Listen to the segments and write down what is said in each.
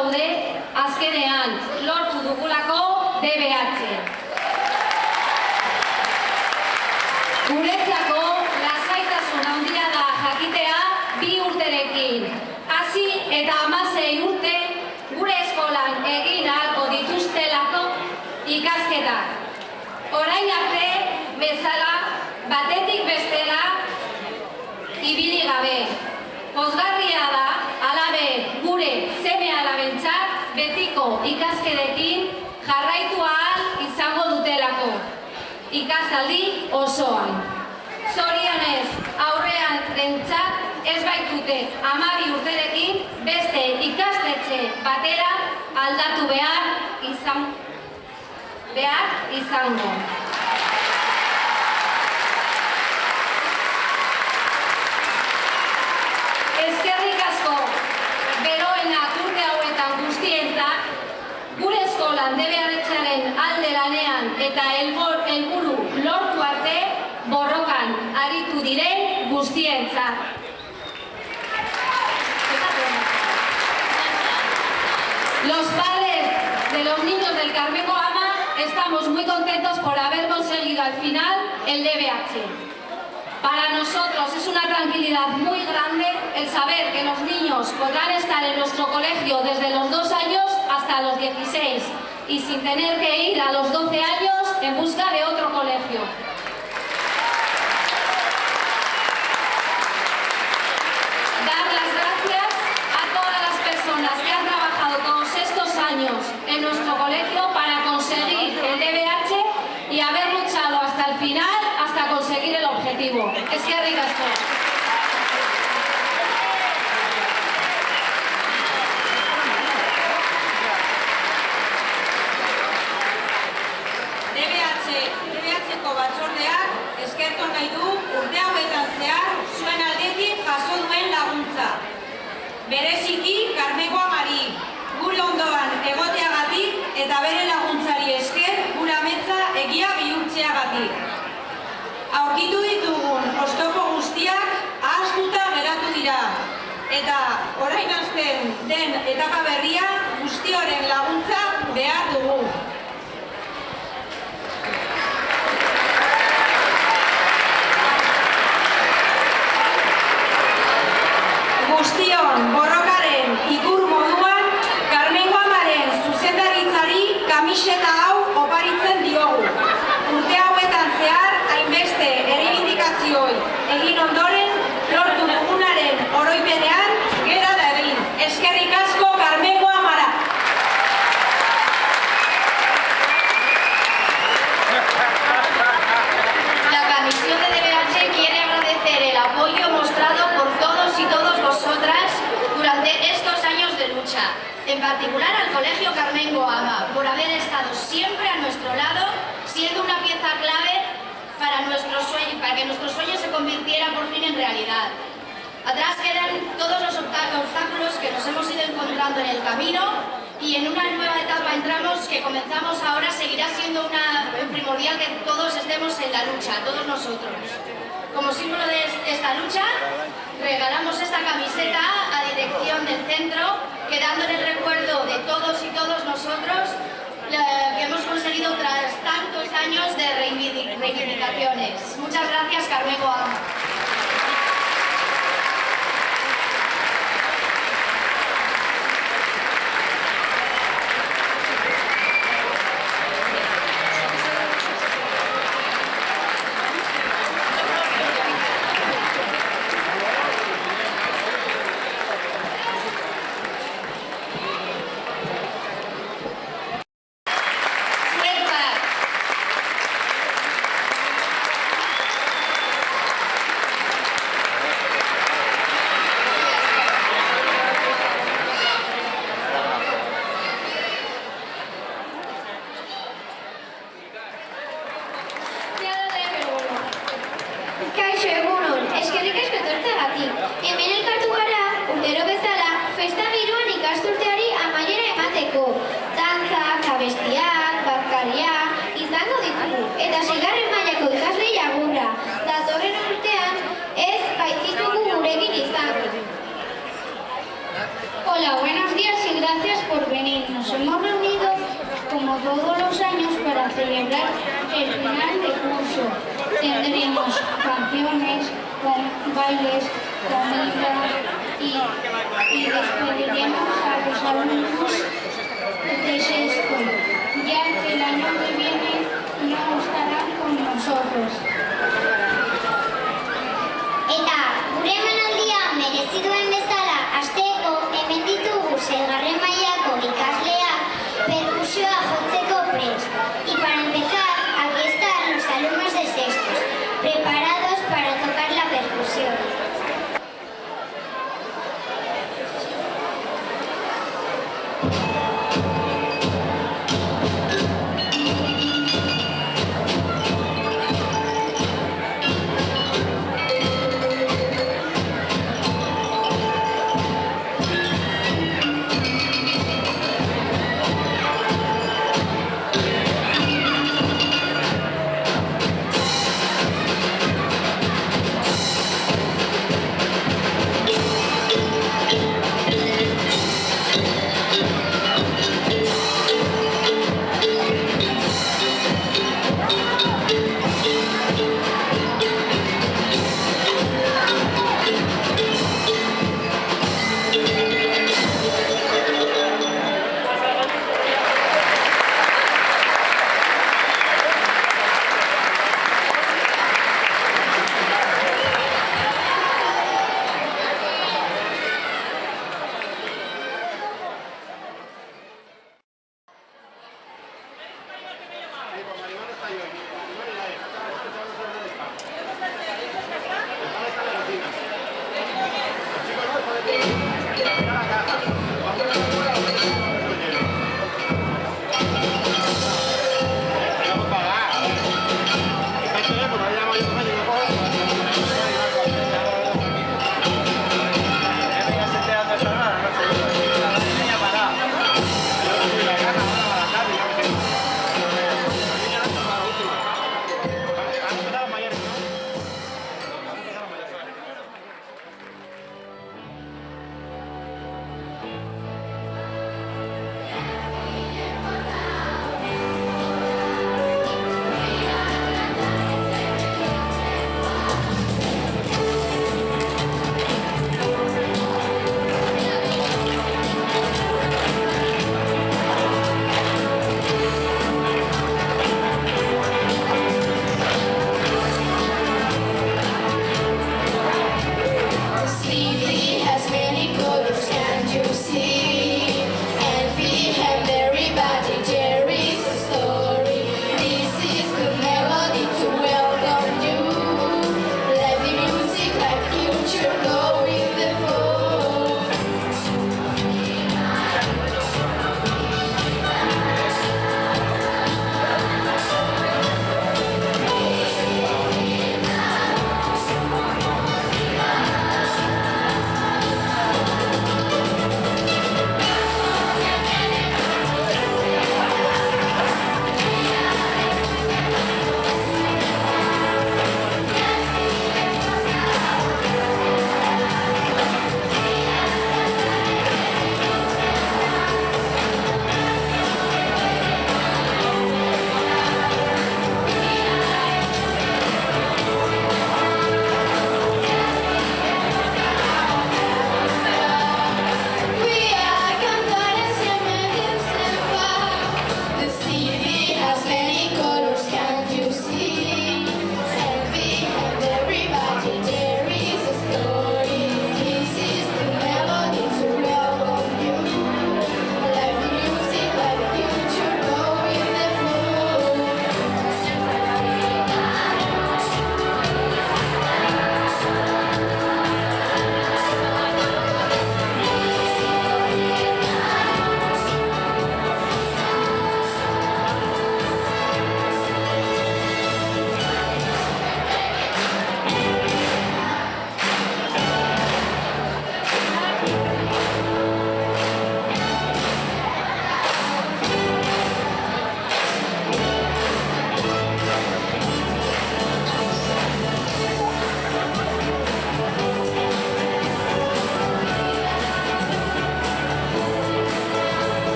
gaude azkenean lortu dugulako DBH. Guretzako lasaitasun handia da jakitea 2 urterekin. Hasi eta 16 urte gure eskolan egin ahalko dituztelako ikasketak. Orain arte bezala batetik bestela ibili gabe. Pozgarria da halaber gure seme-alabentzat betiko ikasketekin jarraitu ahal izango dutelako. Ikasaldi osoan. Zorionez aurrearentzat ez baitute 12 urterekin beste ikastetxe batera aldatu behar izango. Eskerrik asko beroenak urte hauetan guztientzat, gure eskolan DBH-aren alde lanean eta helburu lortu arte borrokan aritu diren guztientzat. Los padres de los niños del Carmengo Ama estamos muy contentos por haber conseguido al final el DBH. Para nosotros es una tranquilidad muy grande el saber que los niños podrán estar en nuestro colegio desde los 2 años hasta los 16 y sin tener que ir a los 12 años en busca de otro colegio. Dar las gracias a todas las personas que han trabajado todos estos años en nuestro colegio para conseguir el DBH y haber luchado hasta el final, hasta conseguir el objetivo. Eskerrik asko. DBH-ko batzordeak eskertu nahi du urte hauetan zehar zuen aldetik jaso duen laguntza. Bereziki Carmengo Amari, gure ondoan egoteagatik eta bere laguntzari esker gure ametsa egia bihurtzeagatik. Aurkitu ditugun oztopo guztiak ahaztuta geratu dira eta orain hasten den etapa berria guztioren laguntza behar dugu. Guztion borrokaren ikur moduan Carmengo Amaren zuzendaritzari kamiseta hau oparitzen diogu. Urte hauetan zehar hainbeste erreibindikazioi egin ondoren lortu dugunaren oroipenean gera da egin. Eskerrik asko Carmengo Amara. La Comisión de DBH quiere agradecer el apoyo mostrado por todos y todas vosotras durante estos años de lucha, en particular al Colegio Carmengo Ama, por haber estado siempre a nuestro lado, siendo una pieza clave para que nuestros sueños se convirtieran por fin en realidad. Atrás quedan todos los obstáculos que nos hemos ido encontrando en el camino y en una nueva etapa entramos que comenzamos ahora, seguirá siendo primordial que todos estemos en la lucha, todos nosotros. Como símbolo de esta lucha, regalamos esta camiseta a dirección del centro, quedando en el recuerdo de todos y todos nosotros que hemos conseguido tras tantos años de reivindicaciones. Muchas gracias, Carmengo Ama. Hola, buenos días y gracias. Gracias por venir. Nos hemos reunido como todos los años para celebrar el final de curso. Tendremos canciones, con bailes, comidas y despediremos a los alumnos de sexto, ya que el año que viene no estarán con nosotros. Eta gure emanaldia merezituen bezala hasteko hemen ditugu seigarren mailako ikasleak perkusioa jotzeko prest. Y para empezar, aquí están los alumnos de sextos, preparados para tocar la percusión.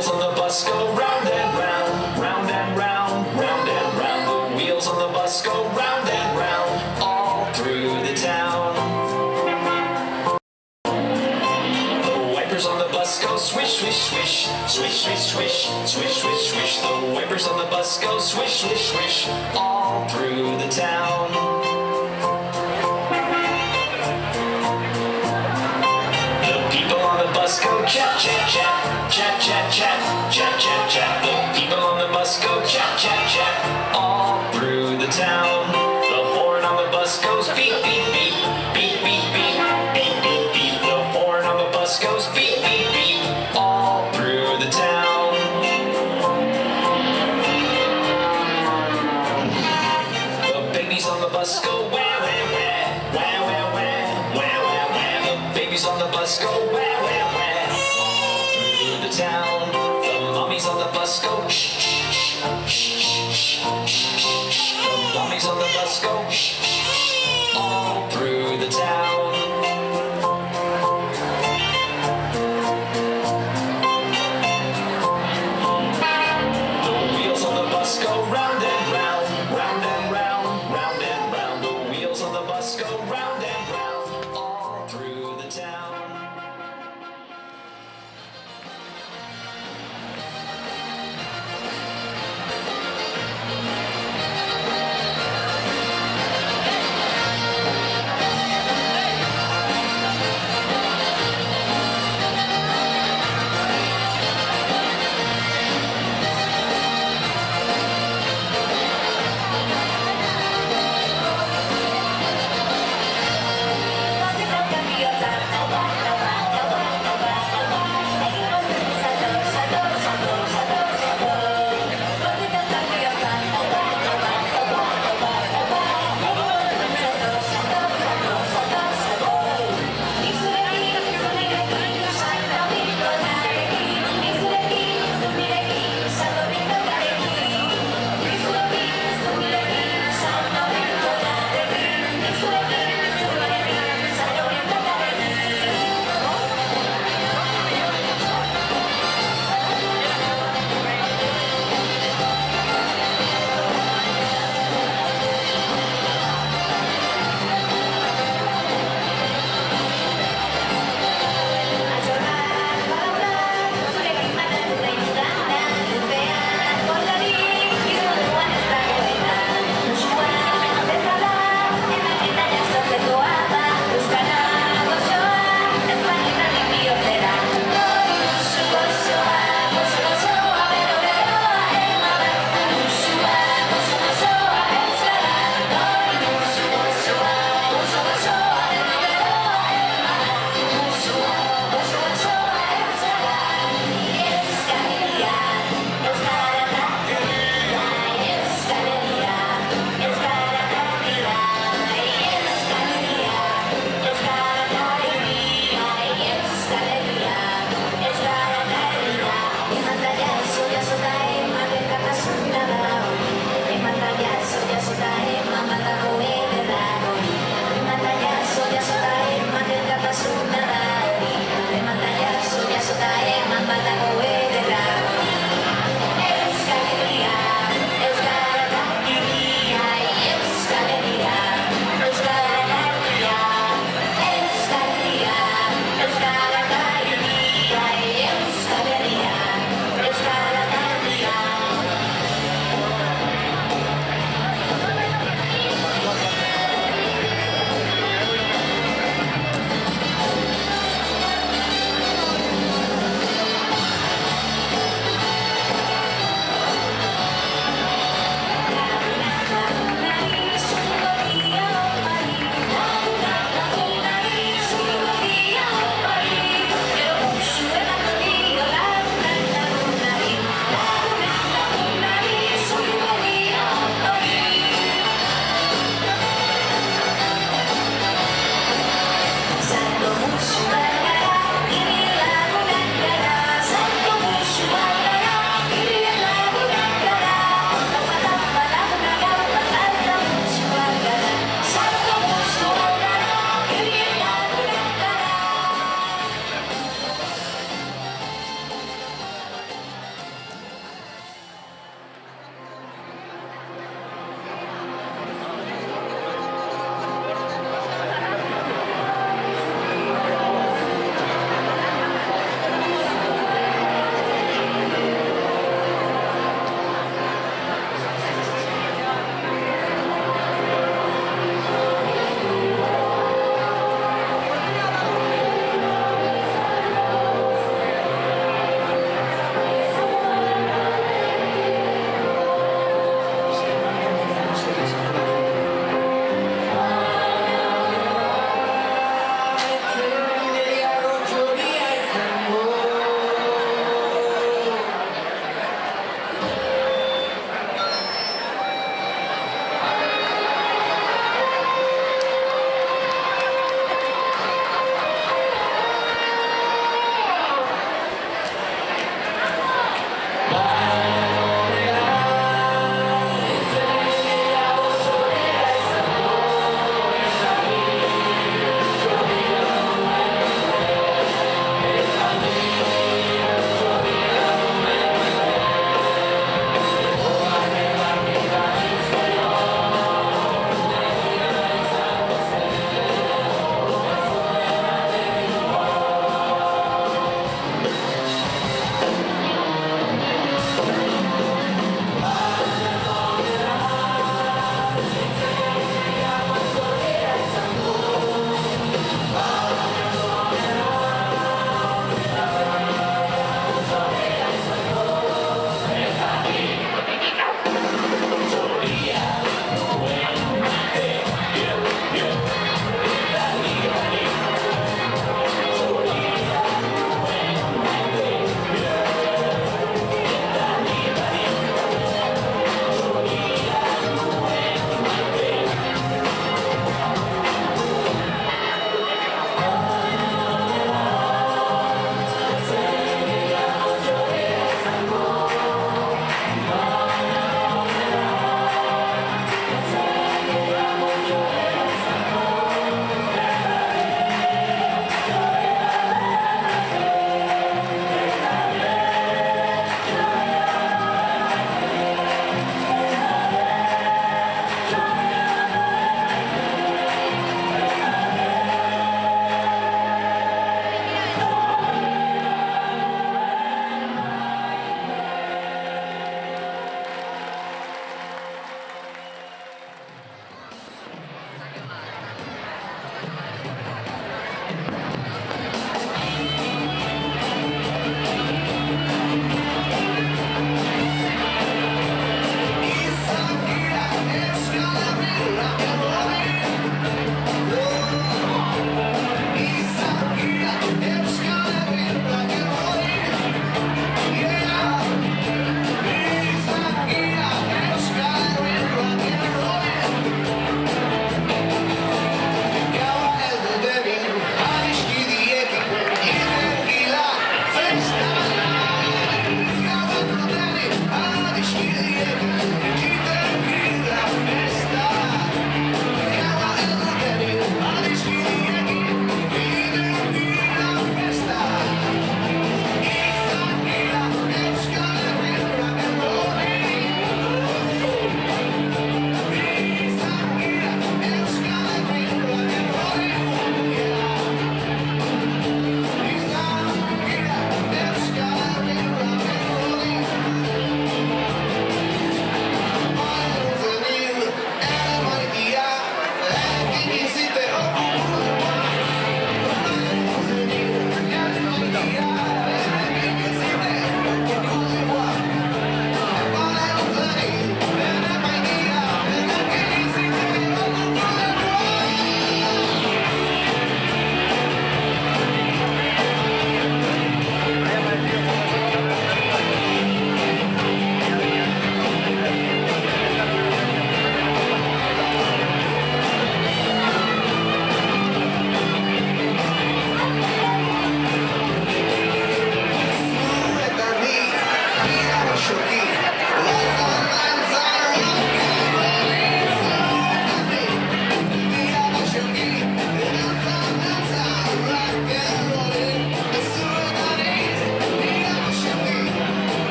wheels on the bus go round and round, round and round, round and round. The wheels on the bus go round and round, all through the town. The wipers on the bus go swish, swish, swish, swish, swish, swish, swish, swish, swish. The wipers on the bus go swish, swish, swish, all through the town. Go chat, chat, chat, chat, chat, chat, chat, chat, chat. The people on the bus go chat, chat, chat, all through the town. The horn on the bus goes beep, beep, beep, beep, beep, beep, beep, beep, beep. The horn on the bus goes beep, beep, beep, all through the town. The babies on the bus go wah, wah, wah, wah, wah, wah, wah, wah, wah. The babies on the bus go wah, wah, wah. Town. The mummies on the bus go shh, shh, shh, shh, shh, shh. The mummies on the bus go shh, shh, all through the town. The wheels on the bus go round and round, round and round, round and round. The wheels on the bus go round and round, all through the town.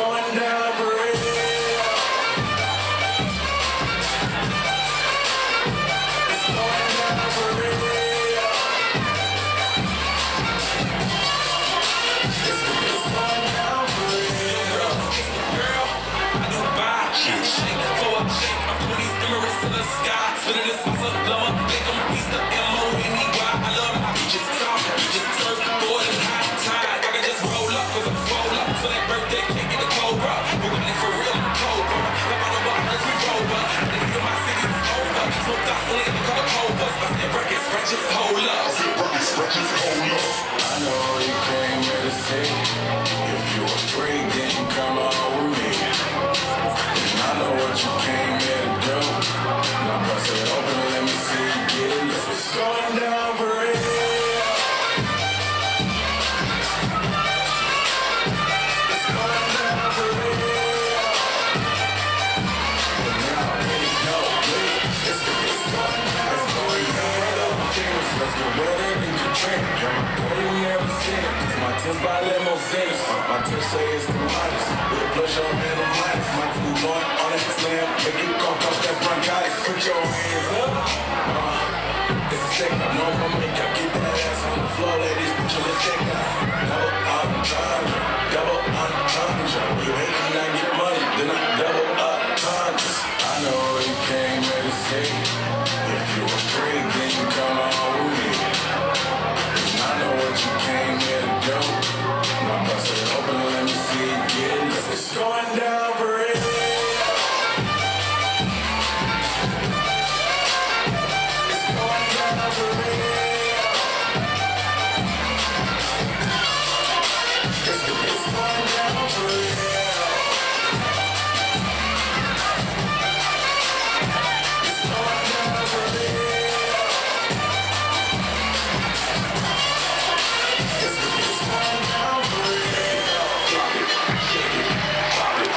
going down for real. It's going down for real. It's going down for real. Girl, I do buy shit, shake for a shake. I'm putting these Emirates to the sky, spinning this muscle, love, make them piece the M-O-N-E-Y. I love my beaches, soft beaches, surfboard and high tide. I can just roll up, cause I'm swole up, so that birthday can't get a cold bro. We're running for real, I'm cold bro. Come on over, I heard we rover. They feel my city is over. Smoke gasoline, we call it cold bus. I said records, scratches, hold up. I know you came here to see. If you afraid, then come on with me. And I know what you came here to do. Now bust it open and let me see you get it. It's going down for real. It's going down for real. And now I really know, it's going down. It's going down. Let's get wetter than Katrina. Yeah, my boy, you never seen it. Cause my team's by limousines. My team say it's the minus. With a push up and a minus. My team going on it, slam. Make you cough off that bronchitis. Put your hands up. It's a stick up, no more makeup. Keep that ass on the floor, ladies. Put your lipstick up. Double entendre. Double entendre. You hatin', I get money. Then I double entendre. I know you came here to see. If you afraid, then you come on with me. And I know what you came here to do. Now bust it open and let me see you get it. It's going down for real. It's going down for real. It's going down for real. It's going down for real. It's going down for real. Drop it, shake it, pop it,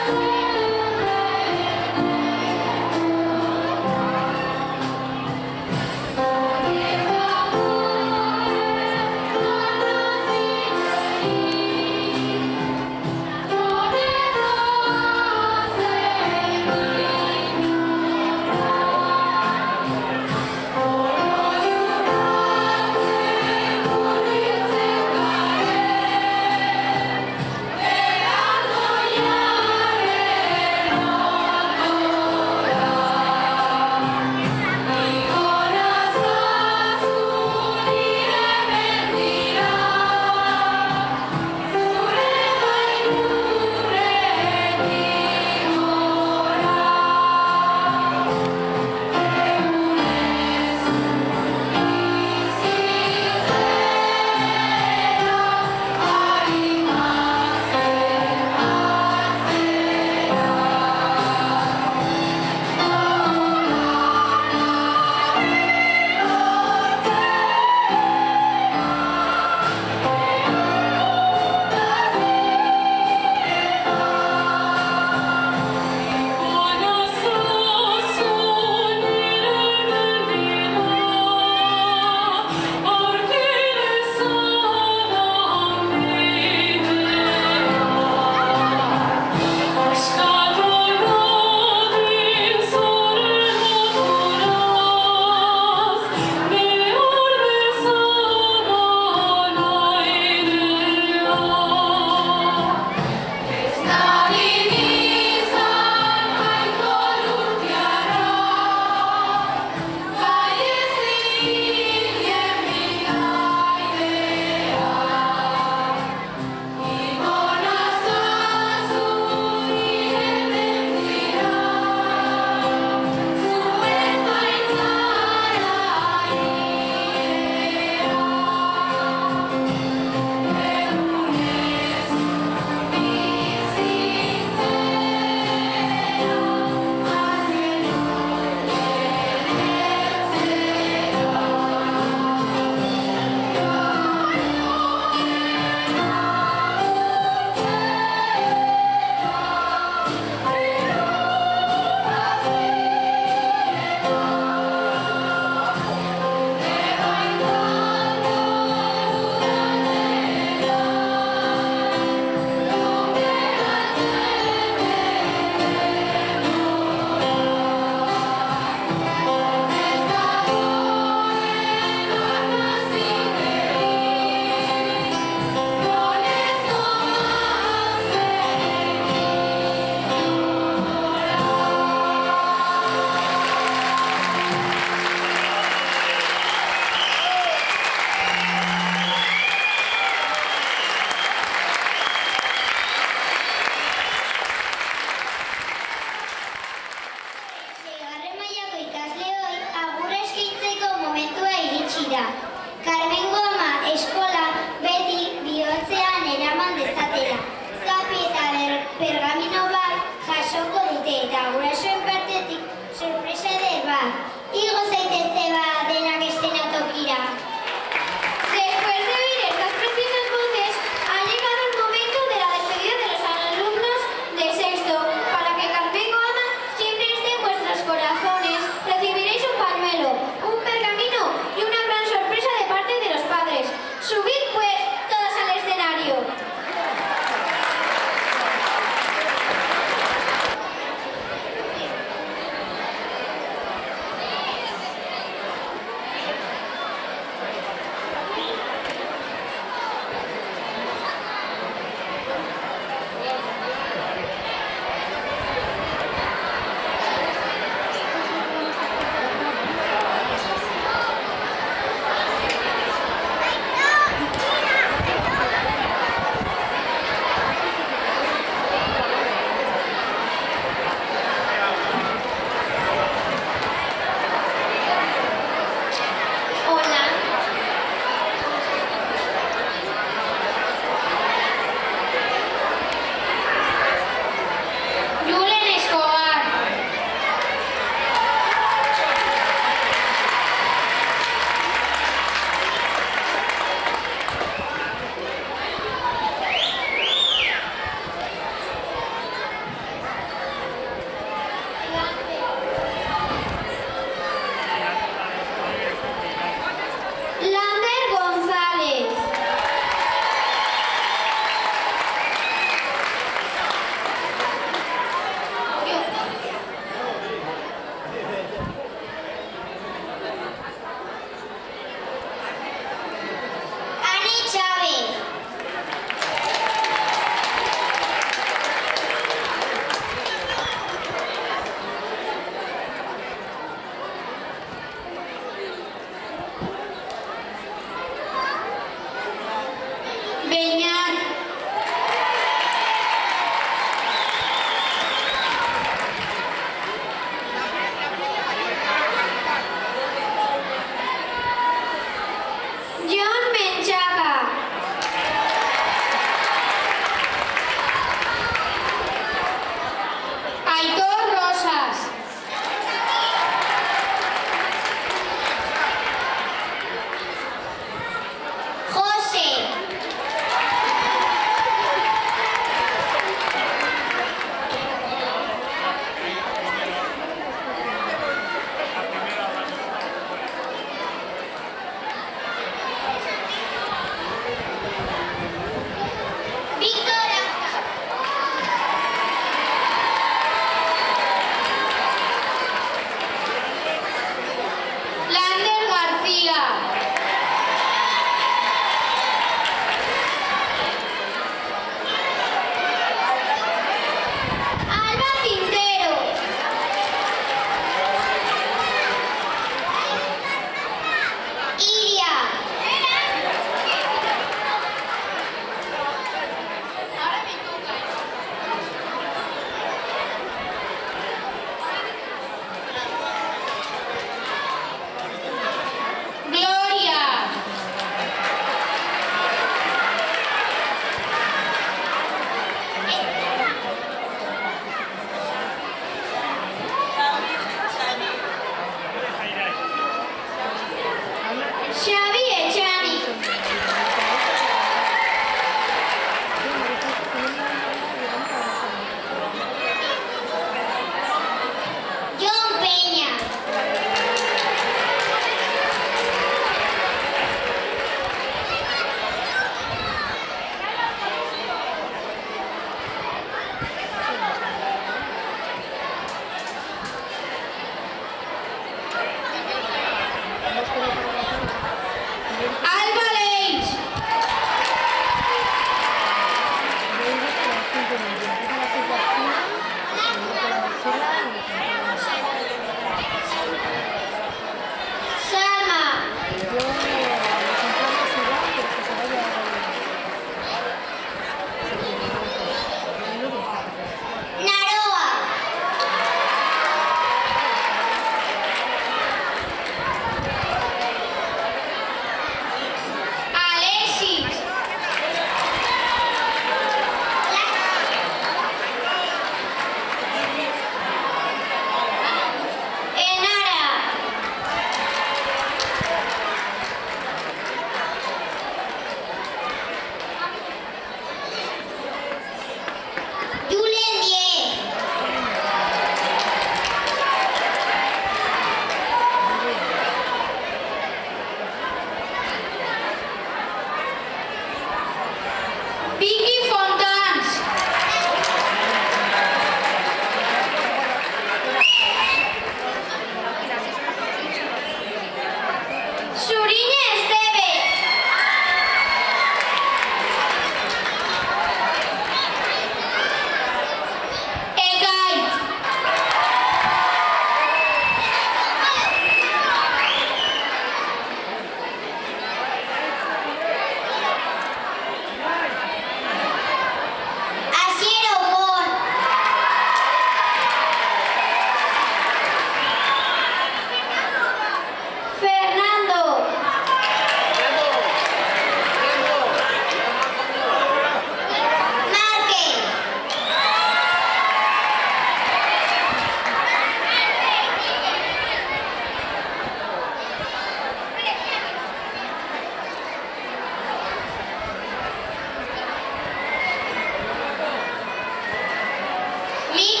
Mi